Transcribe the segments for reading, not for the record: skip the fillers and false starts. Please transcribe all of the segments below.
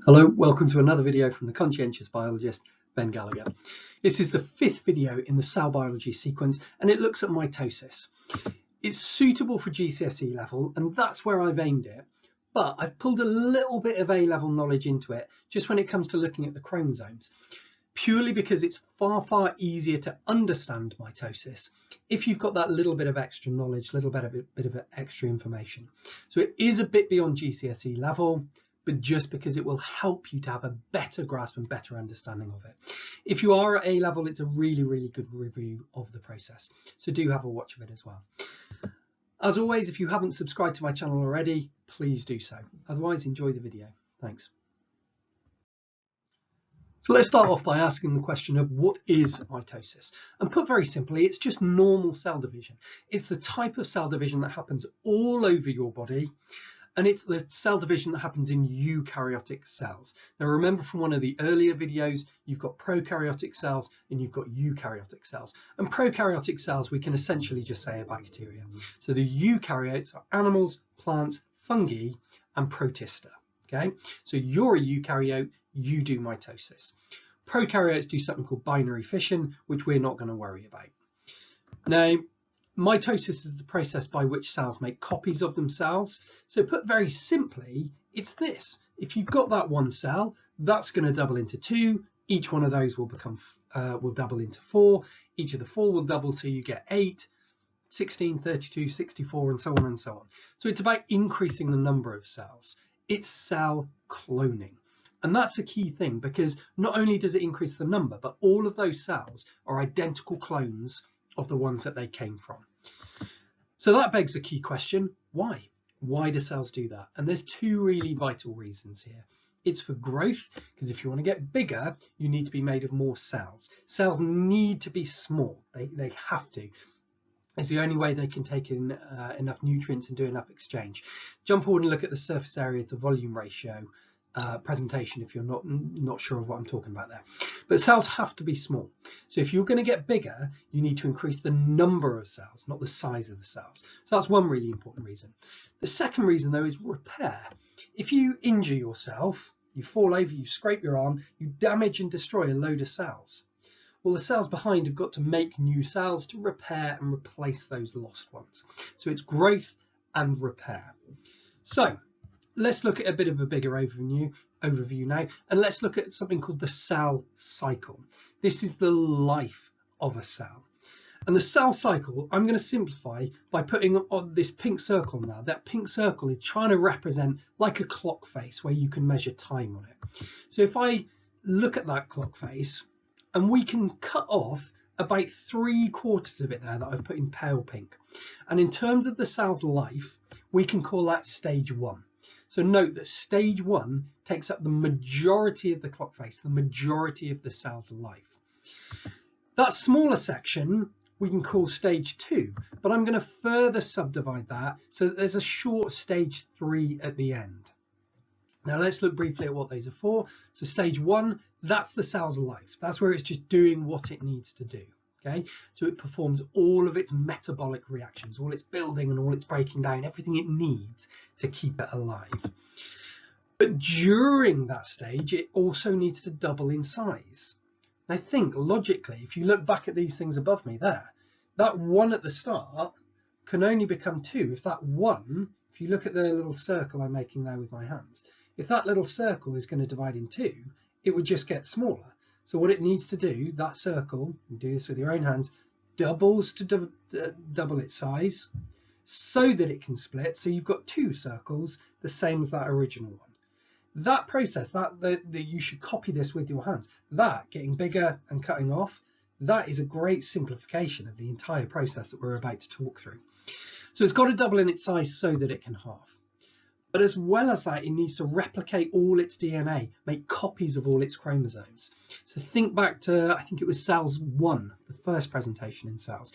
Hello, welcome to another video from the conscientious biologist, Ben Gallagher. This is the fifth video in the cell biology sequence and it looks at mitosis. It's suitable for GCSE level and that's where I've aimed it, but I've pulled a little bit of A-level knowledge into it just when it comes to looking at the chromosomes, purely because it's far easier to understand mitosis if you've got that little bit of extra knowledge, little bit of extra information. So it is a bit beyond GCSE level, but just because it will help you to have a better grasp and better understanding of it. If you are at A level, it's a really good review of the process. So do have a watch of it as well. As always, if you haven't subscribed to my channel already, please do so. Otherwise, enjoy the video. Thanks. So let's start off by asking the question of what is mitosis? And put very simply, it's just normal cell division. It's the type of cell division that happens all over your body. And it's the cell division that happens in eukaryotic cells. Now remember from one of the earlier videos, you've got prokaryotic cells and you've got eukaryotic cells. And prokaryotic cells, we can essentially just say are bacteria. So the eukaryotes are animals, plants, fungi, and protista. Okay, so you're a eukaryote, you do mitosis. Prokaryotes do something called binary fission, which we're not going to worry about. Now, mitosis is the process by which cells make copies of themselves. So put very simply, it's this. If you've got that one cell, that's going to double into two. Each one of those will double into four. Each of the four will double, so you get 8, 16, 32, 64, and so on and so on. So it's about increasing the number of cells. It's cell cloning. And that's a key thing because not only does it increase the number, but all of those cells are identical clones of the ones that they came from. So that begs a key question, why? Why do cells do that? And there's two really vital reasons here. It's for growth, because if you want to get bigger, you need to be made of more cells. Cells need to be small, they have to. It's the only way they can take in enough nutrients and do enough exchange. Jump forward and look at the surface area to volume ratio presentation if you're not sure of what I'm talking about there. But cells have to be small. So if you're going to get bigger, you need to increase the number of cells, not the size of the cells. So that's one really important reason. The second reason though is repair. If you injure yourself, you fall over, you scrape your arm, you damage and destroy a load of cells. Well, the cells behind have got to make new cells to repair and replace those lost ones. So it's growth and repair. So let's look at a bit of a bigger overview now, and let's look at something called the cell cycle. This is the life of a cell. And the cell cycle, I'm going to simplify by putting on this pink circle now. That pink circle is trying to represent like a clock face where you can measure time on it. So if I look at that clock face, and we can cut off about 3/4 of it there that I've put in pale pink. And in terms of the cell's life, we can call that stage 1. So note that stage 1 takes up the majority of the clock face, the majority of the cell's life. That smaller section we can call stage 2, but I'm going to further subdivide that so that there's a short stage 3 at the end. Now let's look briefly at what those are for. So stage 1, that's the cell's life. That's where it's just doing what it needs to do. Okay, so it performs all of its metabolic reactions, all its building and all its breaking down, everything it needs to keep it alive. But during that stage, it also needs to double in size. Now think logically, if you look back at these things above me there, that 1 at the start can only become 2 if that 1, if you look at the little circle I'm making there with my hands, if that little circle is going to divide in 2, it would just get smaller. So what it needs to do, that circle, you do this with your own hands, doubles to double its size so that it can split. So you've got 2 circles, the same as that original one. That process, that you should copy this with your hands. That getting bigger and cutting off, that is a great simplification of the entire process that we're about to talk through. So it's got to double in its size so that it can halve. But as well as that, it needs to replicate all its DNA, make copies of all its chromosomes. So think back to, I think it was cells 1, the first presentation in cells.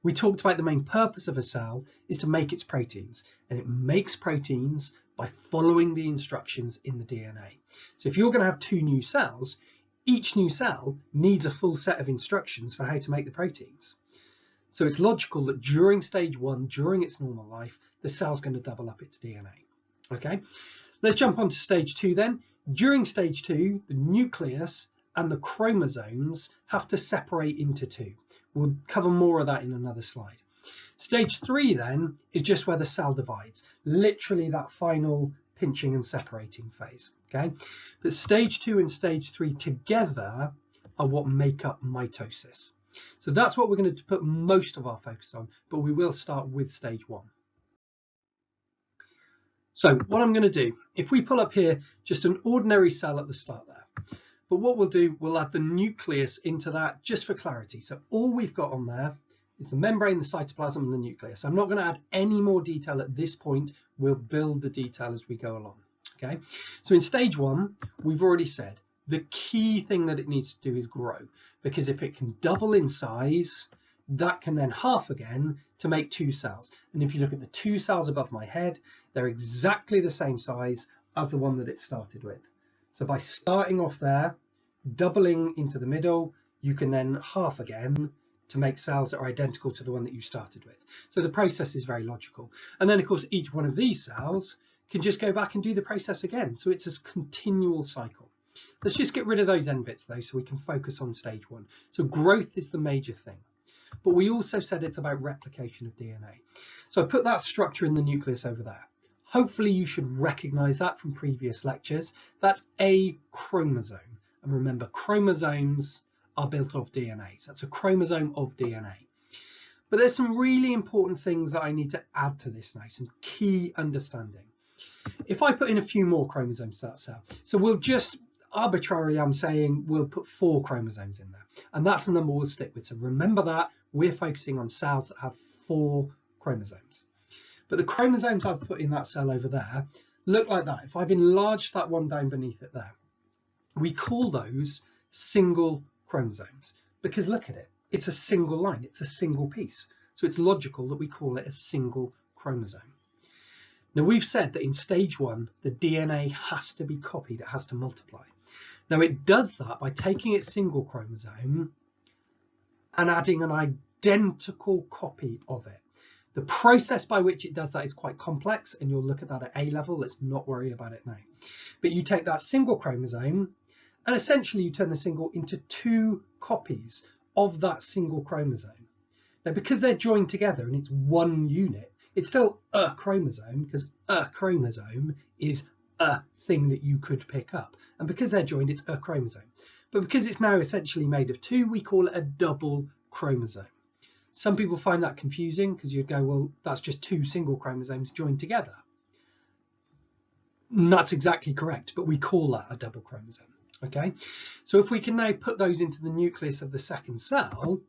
We talked about the main purpose of a cell is to make its proteins, and it makes proteins by following the instructions in the DNA. So if you're going to have 2 new cells, each new cell needs a full set of instructions for how to make the proteins. So it's logical that during stage 1, during its normal life, the cell's going to double up its DNA. Okay, let's jump on to stage 2 then. During stage 2, the nucleus and the chromosomes have to separate into 2. We'll cover more of that in another slide. Stage 3 then is just where the cell divides, literally that final pinching and separating phase. Okay, but stage 2 and stage 3 together are what make up mitosis. So that's what we're going to put most of our focus on, but we will start with stage 1. So what I'm going to do, if we pull up here just an ordinary cell at the start there, but what we'll do, we'll add the nucleus into that just for clarity. So all we've got on there is the membrane, the cytoplasm, and the nucleus. I'm not going to add any more detail at this point. We'll build the detail as we go along. Okay, so in stage 1, we've already said the key thing that it needs to do is grow, because if it can double in size, that can then half again to make 2 cells. And if you look at the 2 cells above my head, they're exactly the same size as the one that it started with. So by starting off there, doubling into the middle, you can then half again to make cells that are identical to the one that you started with. So the process is very logical. And then of course, each one of these cells can just go back and do the process again. So it's a continual cycle. Let's just get rid of those end bits though, so we can focus on stage 1. So growth is the major thing. But we also said it's about replication of DNA. So I put that structure in the nucleus over there. Hopefully you should recognize that from previous lectures. That's a chromosome. And remember, chromosomes are built of DNA. So that's a chromosome of DNA. But there's some really important things that I need to add to this now, some key understanding. If I put in a few more chromosomes to that cell, so we'll just arbitrarily, I'm saying we'll put 4 chromosomes in there, and that's the number we'll stick with. So remember that we're focusing on cells that have 4 chromosomes. But the chromosomes I've put in that cell over there look like that. If I've enlarged that one down beneath it there, we call those single chromosomes, because look at it, it's a single line, it's a single piece. So it's logical that we call it a single chromosome. Now we've said that in stage 1, the DNA has to be copied, it has to multiply. Now it does that by taking its single chromosome and adding an identical copy of it. The process by which it does that is quite complex, and you'll look at that at A level. Let's not worry about it now. But you take that single chromosome and essentially you turn the single into 2 copies of that single chromosome. Now because they're joined together and it's one unit, it's still a chromosome, because a chromosome is a thing that you could pick up. And because they're joined, it's a chromosome. But because it's now essentially made of 2, we call it a double chromosome. Some people find that confusing because you'd go, well, that's just 2 single chromosomes joined together. And that's exactly correct, but we call that a double chromosome. Okay, so if we can now put those into the nucleus of the second cell,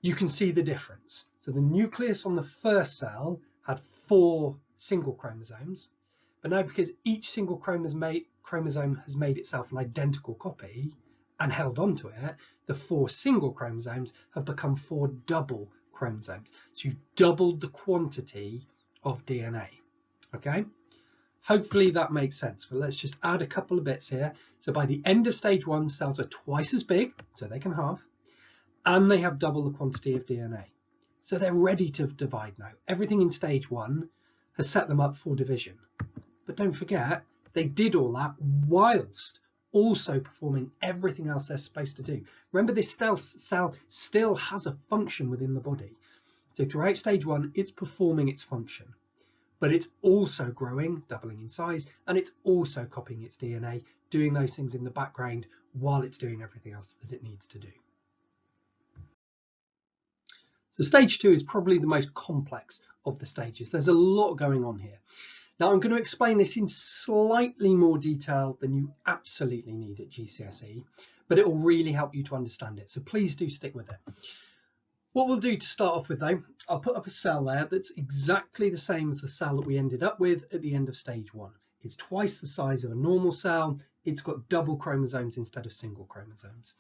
you can see the difference. So the nucleus on the first cell had 4 single chromosomes, but now because each single chromosome has made itself an identical copy and held onto it, the 4 single chromosomes have become 4 double chromosomes. So you've doubled the quantity of DNA. Okay, hopefully that makes sense, but let's just add a couple of bits here. So by the end of stage 1, cells are twice as big, so they can halve, and they have double the quantity of DNA. So they're ready to divide now. Everything in stage 1 has set them up for division. But don't forget, they did all that whilst also performing everything else they're supposed to do. Remember, this cell still has a function within the body. So throughout stage 1, it's performing its function, but it's also growing, doubling in size, and it's also copying its DNA, doing those things in the background while it's doing everything else that it needs to do. So stage 2 is probably the most complex of the stages. There's a lot going on here. Now I'm going to explain this in slightly more detail than you absolutely need at GCSE, but it will really help you to understand it. So please do stick with it. What we'll do to start off with though, I'll put up a cell there that's exactly the same as the cell that we ended up with at the end of stage 1. It's twice the size of a normal cell. It's got double chromosomes instead of single chromosomes.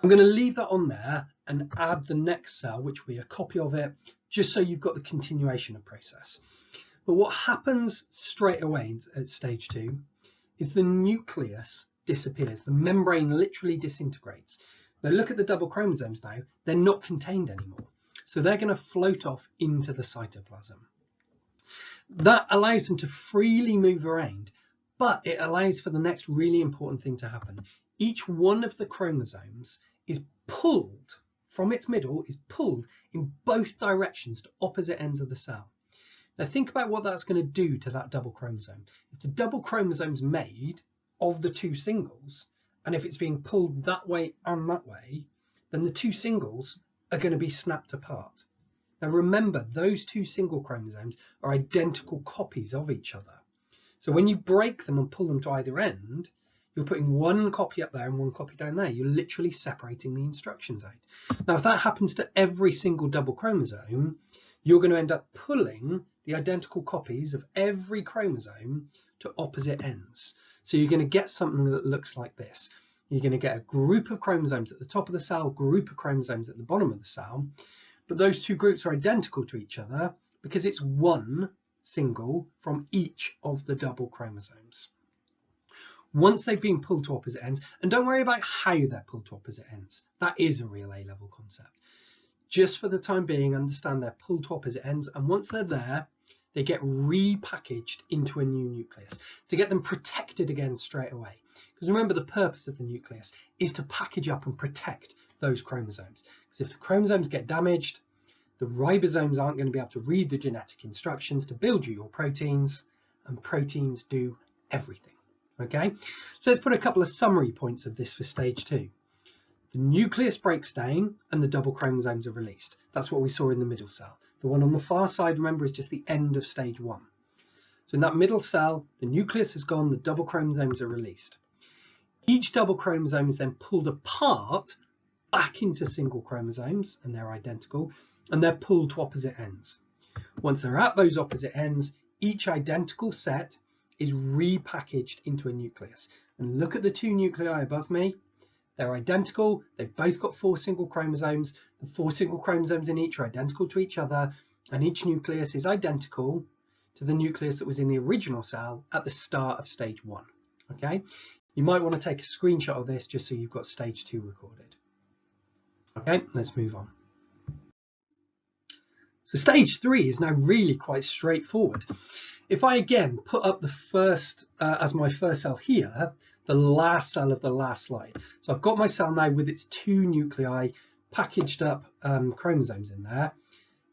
I'm going to leave that on there and add the next cell, which will be a copy of it, just so you've got the continuation of process. But what happens straight away at stage 2 is the nucleus disappears. The membrane literally disintegrates. Now look at the double chromosomes now. They're not contained anymore. So they're going to float off into the cytoplasm. That allows them to freely move around. But it allows for the next really important thing to happen. Each one of the chromosomes is pulled from its middle, is pulled in both directions to opposite ends of the cell. Now think about what that's going to do to that double chromosome. If the double chromosome's made of the two singles, and if it's being pulled that way and that way, then the two singles are going to be snapped apart. Now remember, those two single chromosomes are identical copies of each other. So when you break them and pull them to either end, you're putting one copy up there and one copy down there. You're literally separating the instructions out. Now, if that happens to every single double chromosome, you're going to end up pulling the identical copies of every chromosome to opposite ends. So you're going to get something that looks like this. You're going to get a group of chromosomes at the top of the cell, group of chromosomes at the bottom of the cell, but those two groups are identical to each other because it's one single from each of the double chromosomes. Once they've been pulled to opposite ends, and don't worry about how they're pulled to opposite ends, that is a real A-level concept. Just for the time being, understand they're pulled to opposite ends, and once they're there, they get repackaged into a new nucleus to get them protected again straight away. Because remember, the purpose of the nucleus is to package up and protect those chromosomes. Because if the chromosomes get damaged, the ribosomes aren't going to be able to read the genetic instructions to build you your proteins, and proteins do everything. Okay, so let's put a couple of summary points of this for stage 2. The nucleus breaks down and the double chromosomes are released. That's what we saw in the middle cell. The one on the far side, remember, is just the end of stage 1. So in that middle cell, the nucleus is gone, the double chromosomes are released. Each double chromosome is then pulled apart back into single chromosomes, and they're identical, and they're pulled to opposite ends. Once they're at those opposite ends, each identical set is repackaged into a nucleus. And look at the two nuclei above me. They're identical. They've both got 4 single chromosomes. The 4 single chromosomes in each are identical to each other, and each nucleus is identical to the nucleus that was in the original cell at the start of stage 1. Okay, you might want to take a screenshot of this just so you've got stage 2 recorded. Okay, let's move on. So stage 3 is now really quite straightforward. If I again put up the first, as my first cell here, the last cell of the last slide. So I've got my cell now with its 2 nuclei, packaged up chromosomes in there.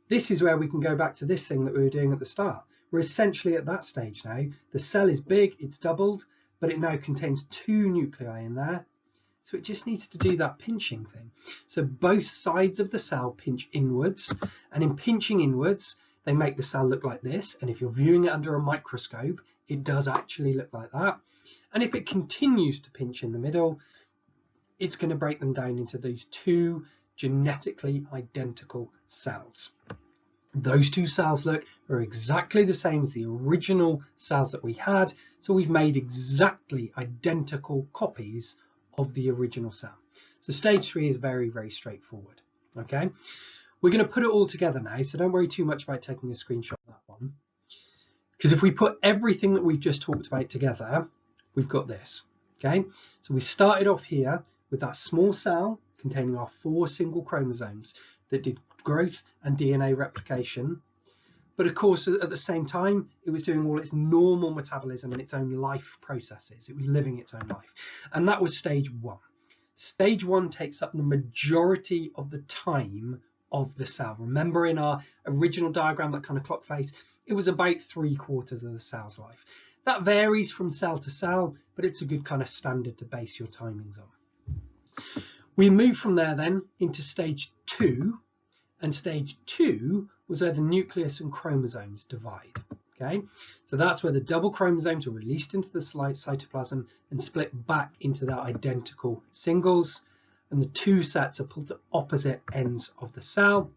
This is where we can go back to this thing that we were doing at the start. We're essentially at that stage now. The cell is big, it's doubled, but it now contains 2 nuclei in there. So it just needs to do that pinching thing. So both sides of the cell pinch inwards, and in pinching inwards, they make the cell look like this. And if you're viewing it under a microscope, it does actually look like that. And if it continues to pinch in the middle, it's going to break them down into these 2 genetically identical cells. Those 2 cells, look, are exactly the same as the original cells that we had. So we've made exactly identical copies of the original cell. So stage 3 is very, very straightforward. Okay, we're going to put it all together now, so don't worry too much about taking a screenshot of that one, because if we put everything that we've just talked about together, we've got this. Okay, so we started off here with that small cell containing our 4 single chromosomes that did growth and DNA replication. But of course, at the same time, it was doing all its normal metabolism and its own life processes. It was living its own life. And that was stage 1. Stage 1 takes up the majority of the time of the cell. Remember, in our original diagram, that kind of clock face, it was about 3/4 of the cell's life. That varies from cell to cell, but it's a good kind of standard to base your timings on. We move from there then into stage 2. And stage 2 was where the nucleus and chromosomes divide. Okay, so that's where the double chromosomes are released into the cytoplasm and split back into their identical singles, and the 2 sets are pulled to opposite ends of the cell,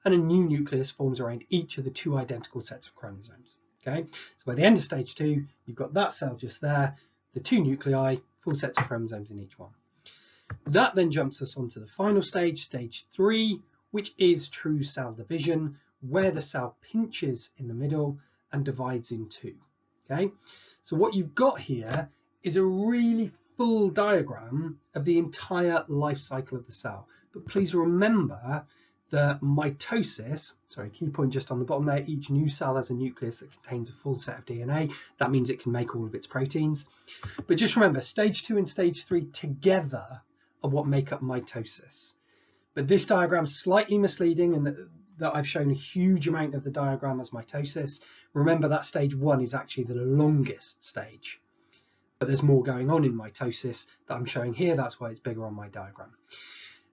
and a new nucleus forms around each of the 2 identical sets of chromosomes. Okay, so by the end of stage 2, you've got that cell just there, the 2 nuclei, 4 sets of chromosomes in each one. That then jumps us onto the final stage, stage 3, which is true cell division, where the cell pinches in the middle and divides in 2. Okay, so what you've got here is a really full diagram of the entire life cycle of the cell. But please remember the mitosis, sorry, key point just on the bottom there, each new cell has a nucleus that contains a full set of DNA. That means it can make all of its proteins. But just remember, stage 2 and stage 3 together are what make up mitosis. But this diagram is slightly misleading in that I've shown a huge amount of the diagram as mitosis. Remember that stage 1 is actually the longest stage. But there's more going on in mitosis that I'm showing here. That's why it's bigger on my diagram.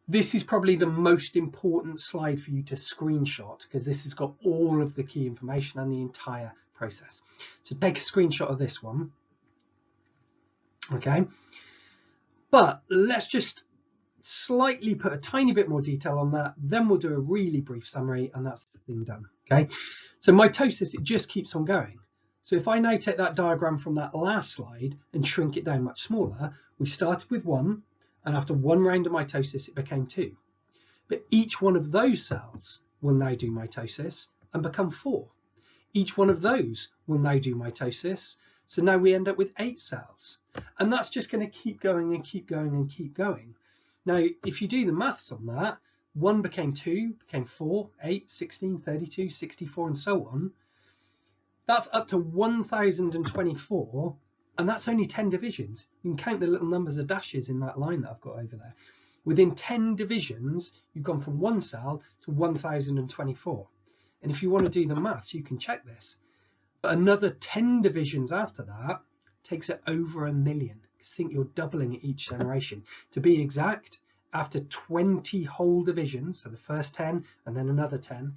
This is probably the most important slide for you to screenshot because this has got all of the key information and the entire process. So take a screenshot of this one. Okay. But let's just slightly put a tiny bit more detail on that. Then we'll do a really brief summary and that's the thing done. Okay. So mitosis, it just keeps on going. So if I now take that diagram from that last slide and shrink it down much smaller, we started with 1, and after 1 round of mitosis, it became 2. But each one of those cells will now do mitosis and become 4. Each one of those will now do mitosis. So now we end up with 8 cells. And that's just going to keep going and keep going and keep going. Now, if you do the maths on that, 1 became 2, became 4, 8, 16, 32, 64, and so on. That's up to 1024, and that's only 10 divisions. You can count the little numbers of dashes in that line that I've got over there. Within 10 divisions, you've gone from 1 cell to 1024. And if you want to do the maths, you can check this. But another 10 divisions after that takes it over 1 million. Because think you're doubling at each generation. To be exact, after 20 whole divisions, so the first 10 and then another 10,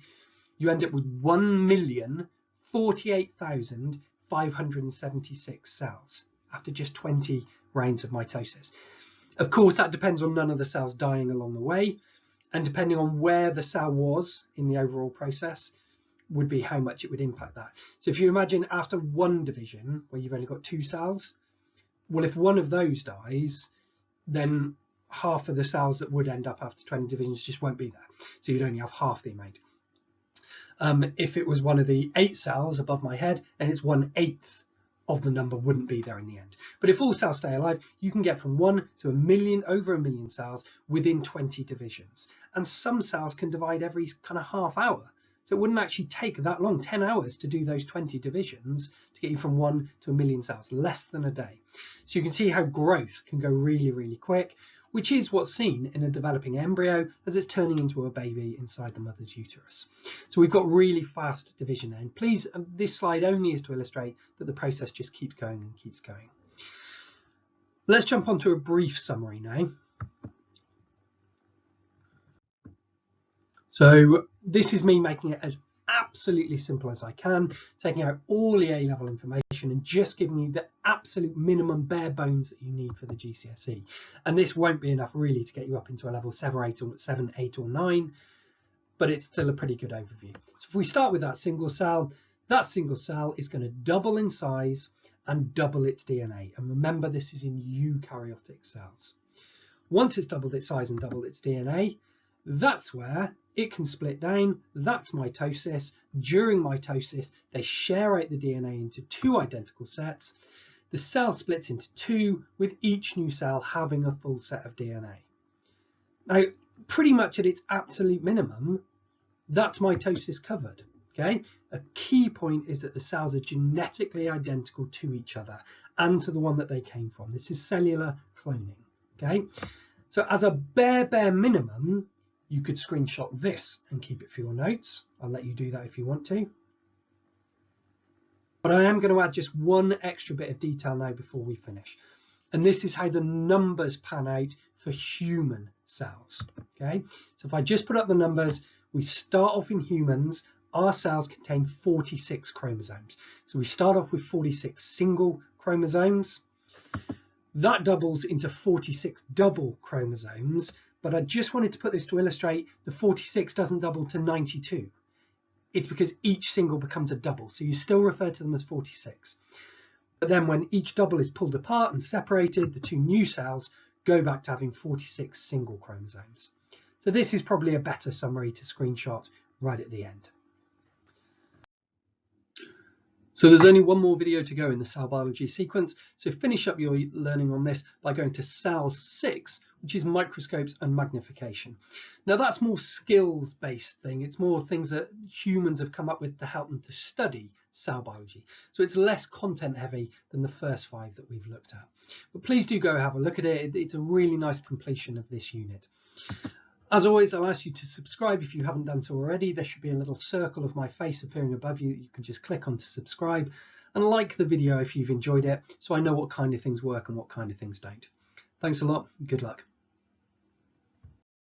you end up with 1,048,576 cells after just 20 rounds of mitosis. Of course, that depends on none of the cells dying along the way, and depending on where the cell was in the overall process would be how much it would impact that. So if you imagine after 1 division where you've only got 2 cells, well, if one of those dies, then half of the cells that would end up after 20 divisions just won't be there. So you'd only have half the amount. If it was one of the 8 cells above my head, and it's 1/8 of the number wouldn't be there in the end. But if all cells stay alive, you can get from 1 to 1 million, over 1 million cells within 20 divisions. And some cells can divide every kind of half hour. So it wouldn't actually take that long, 10 hours to do those 20 divisions to get you from 1 to 1 million cells, less than a day. So you can see how growth can go really, really quick, which is what's seen in a developing embryo as it's turning into a baby inside the mother's uterus. So we've got really fast division there. And please, this slide only is to illustrate that the process just keeps going and keeps going. Let's jump onto a brief summary now. So this is me making it as absolutely simple as I can, taking out all the A-level information and just giving you the absolute minimum bare bones that you need for the GCSE. And this won't be enough really to get you up into a level 7, 8 or 9, but it's still a pretty good overview. So if we start with that single cell is going to double in size and double its DNA. And remember, this is in eukaryotic cells. Once it's doubled its size and doubled its DNA, that's where it can split down. That's mitosis. During mitosis, they share out the DNA into 2 identical sets. The cell splits into 2, with each new cell having a full set of DNA. Now, pretty much at its absolute minimum, that's mitosis covered. Okay. A key point is that the cells are genetically identical to each other and to the one that they came from. This is cellular cloning. Okay. So as a bare minimum, you could screenshot this and keep it for your notes. I'll let you do that if you want to. But I am going to add just one extra bit of detail now before we finish. And this is how the numbers pan out for human cells. Okay, so if I just put up the numbers, we start off in humans. Our cells contain 46 chromosomes. So we start off with 46 single chromosomes. That doubles into 46 double chromosomes. But I just wanted to put this to illustrate the 46 doesn't double to 92. It's because each single becomes a double. So you still refer to them as 46. But then when each double is pulled apart and separated, the 2 new cells go back to having 46 single chromosomes. So this is probably a better summary to screenshot right at the end. So there's only one more video to go in the cell biology sequence, so finish up your learning on this by going to cell 6, which is microscopes and magnification. Now that's more skills based thing, it's more things that humans have come up with to help them to study cell biology. So it's less content heavy than the first 5 that we've looked at. But please do go have a look at it, it's a really nice completion of this unit. As always, I'll ask you to subscribe if you haven't done so already. There should be a little circle of my face appearing above you. You can just click on to subscribe and like the video if you've enjoyed it, so I know what kind of things work and what kind of things don't. Thanks a lot. Good luck.